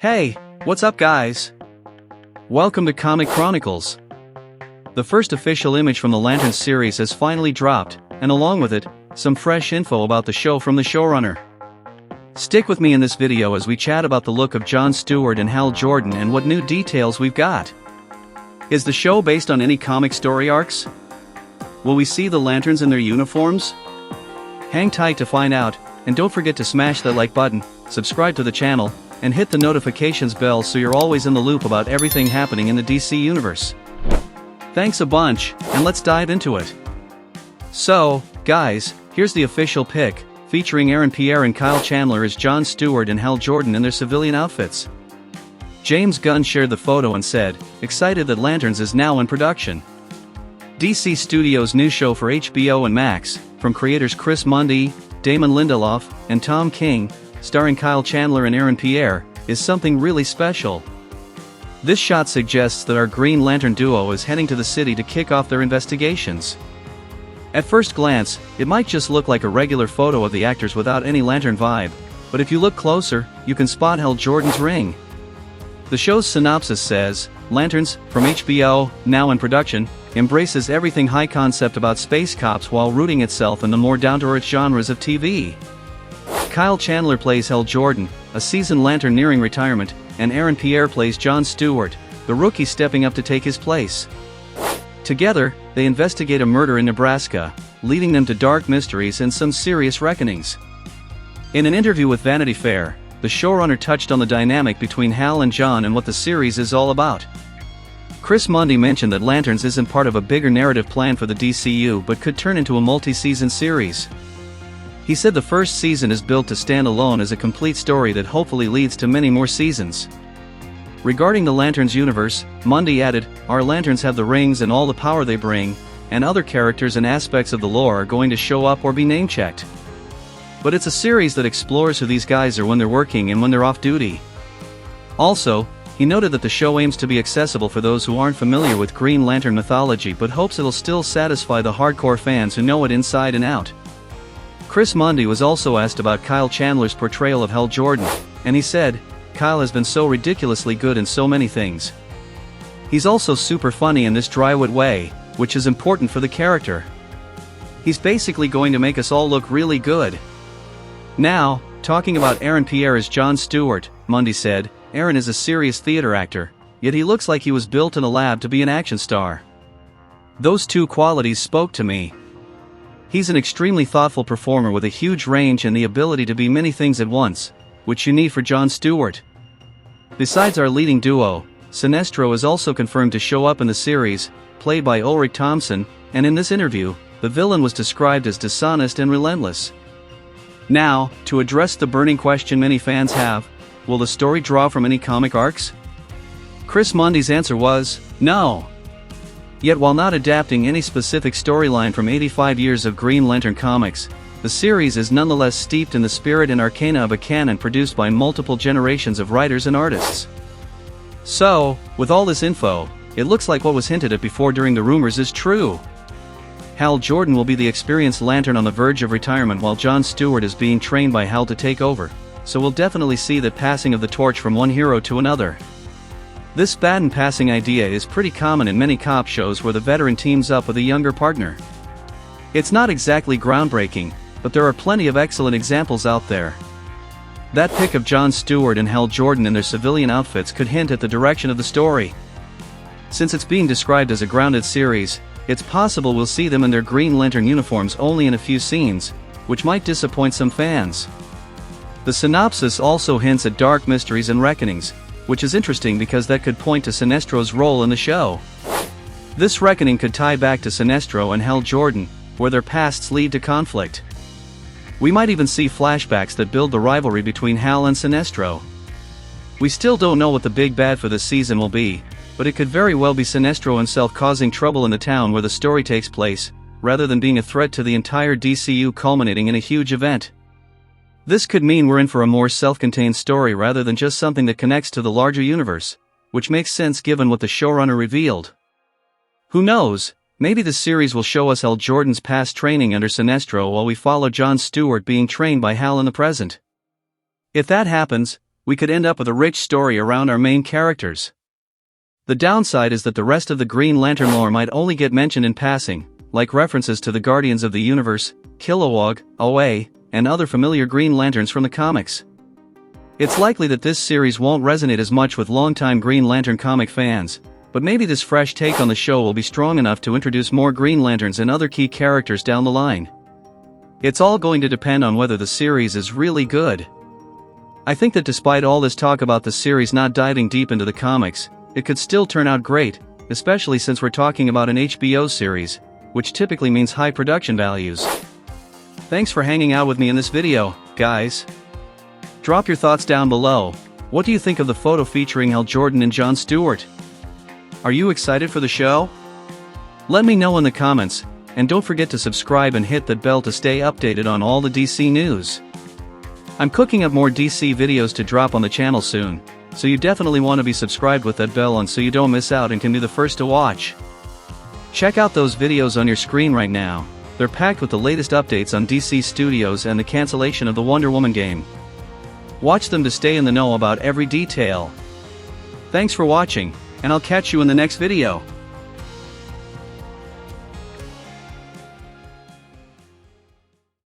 Hey, what's up guys? Welcome to Comic Chronicles. The first official image from the Lanterns series has finally dropped, and along with it, some fresh info about the show from the showrunner. Stick with me in this video as we chat about the look of Jon Stewart and Hal Jordan and what new details we've got. Is the show based on any comic story arcs? Will we see the Lanterns in their uniforms? Hang tight to find out, and don't forget to smash that like button, subscribe to the channel, and hit the notifications bell so you're always in the loop about everything happening in the DC universe. Thanks a bunch, and let's dive into it. So, guys, here's the official pic, featuring Aaron Pierre and Kyle Chandler as Jon Stewart and Hal Jordan in their civilian outfits. James Gunn shared the photo and said, "Excited that Lanterns is now in production." DC Studios' new show for HBO and Max, from creators Chris Mundy, Damon Lindelof, and Tom King, starring Kyle Chandler and Aaron Pierre, is something really special. This shot suggests that our Green Lantern duo is heading to the city to kick off their investigations. At first glance, it might just look like a regular photo of the actors without any Lantern vibe, but if you look closer, you can spot Hal Jordan's ring. The show's synopsis says, "Lanterns, from HBO, now in production, embraces everything high concept about space cops while rooting itself in the more down-to-earth genres of TV." Kyle Chandler plays Hal Jordan, a seasoned Lantern nearing retirement, and Aaron Pierre plays Jon Stewart, the rookie stepping up to take his place. Together, they investigate a murder in Nebraska, leading them to dark mysteries and some serious reckonings. In an interview with Vanity Fair, the showrunner touched on the dynamic between Hal and Jon and what the series is all about. Chris Mundy mentioned that Lanterns isn't part of a bigger narrative plan for the DCU but could turn into a multi-season series. He said the first season is built to stand alone as a complete story that hopefully leads to many more seasons. Regarding the Lanterns universe, Mundy added, "Our Lanterns have the rings and all the power they bring, and other characters and aspects of the lore are going to show up or be name-checked. But it's a series that explores who these guys are when they're working and when they're off duty." Also, he noted that the show aims to be accessible for those who aren't familiar with Green Lantern mythology but hopes it'll still satisfy the hardcore fans who know it inside and out. Chris Mundy was also asked about Kyle Chandler's portrayal of Hal Jordan, and he said, "Kyle has been so ridiculously good in so many things. He's also super funny in this dry-wit way, which is important for the character. He's basically going to make us all look really good." Now, talking about Aaron Pierre as Jon Stewart, Mundy said, "Aaron is a serious theater actor, yet he looks like he was built in a lab to be an action star. Those two qualities spoke to me. He's an extremely thoughtful performer with a huge range and the ability to be many things at once, which you need for Jon Stewart." Besides our leading duo, Sinestro is also confirmed to show up in the series, played by Ulrich Thompson, and in this interview, the villain was described as dishonest and relentless. Now, to address the burning question many fans have, will the story draw from any comic arcs? Chris Mundy's answer was, no. Yet while not adapting any specific storyline from 85 years of Green Lantern comics, the series is nonetheless steeped in the spirit and arcana of a canon produced by multiple generations of writers and artists. So, with all this info, it looks like what was hinted at before during the rumors is true. Hal Jordan will be the experienced Lantern on the verge of retirement while Jon Stewart is being trained by Hal to take over, so we'll definitely see the passing of the torch from one hero to another. This baton passing idea is pretty common in many cop shows where the veteran teams up with a younger partner. It's not exactly groundbreaking, but there are plenty of excellent examples out there. That pic of Jon Stewart and Hal Jordan in their civilian outfits could hint at the direction of the story. Since it's being described as a grounded series, it's possible we'll see them in their Green Lantern uniforms only in a few scenes, which might disappoint some fans. The synopsis also hints at dark mysteries and reckonings, which is interesting because that could point to Sinestro's role in the show. This reckoning could tie back to Sinestro and Hal Jordan, where their pasts lead to conflict. We might even see flashbacks that build the rivalry between Hal and Sinestro. We still don't know what the big bad for this season will be, but it could very well be Sinestro himself causing trouble in the town where the story takes place, rather than being a threat to the entire DCU culminating in a huge event. This could mean we're in for a more self-contained story rather than just something that connects to the larger universe, which makes sense given what the showrunner revealed. Who knows, maybe the series will show us Hal Jordan's past training under Sinestro while we follow Jon Stewart being trained by Hal in the present. If that happens, we could end up with a rich story around our main characters. The downside is that the rest of the Green Lantern lore might only get mentioned in passing, like references to the Guardians of the Universe, Kilowog, Away, and other familiar Green Lanterns from the comics. It's likely that this series won't resonate as much with longtime Green Lantern comic fans, but maybe this fresh take on the show will be strong enough to introduce more Green Lanterns and other key characters down the line. It's all going to depend on whether the series is really good. I think that despite all this talk about the series not diving deep into the comics, it could still turn out great, especially since we're talking about an HBO series, which typically means high production values. Thanks for hanging out with me in this video, guys. Drop your thoughts down below. What do you think of the photo featuring Hal Jordan and John Stewart? Are you excited for the show? Let me know in the comments, and don't forget to subscribe and hit that bell to stay updated on all the DC news. I'm cooking up more DC videos to drop on the channel soon, so you definitely want to be subscribed with that bell on so you don't miss out and can be the first to watch. Check out those videos on your screen right now. They're packed with the latest updates on DC Studios and the cancellation of the Wonder Woman game. Watch them to stay in the know about every detail. Thanks for watching, and I'll catch you in the next video.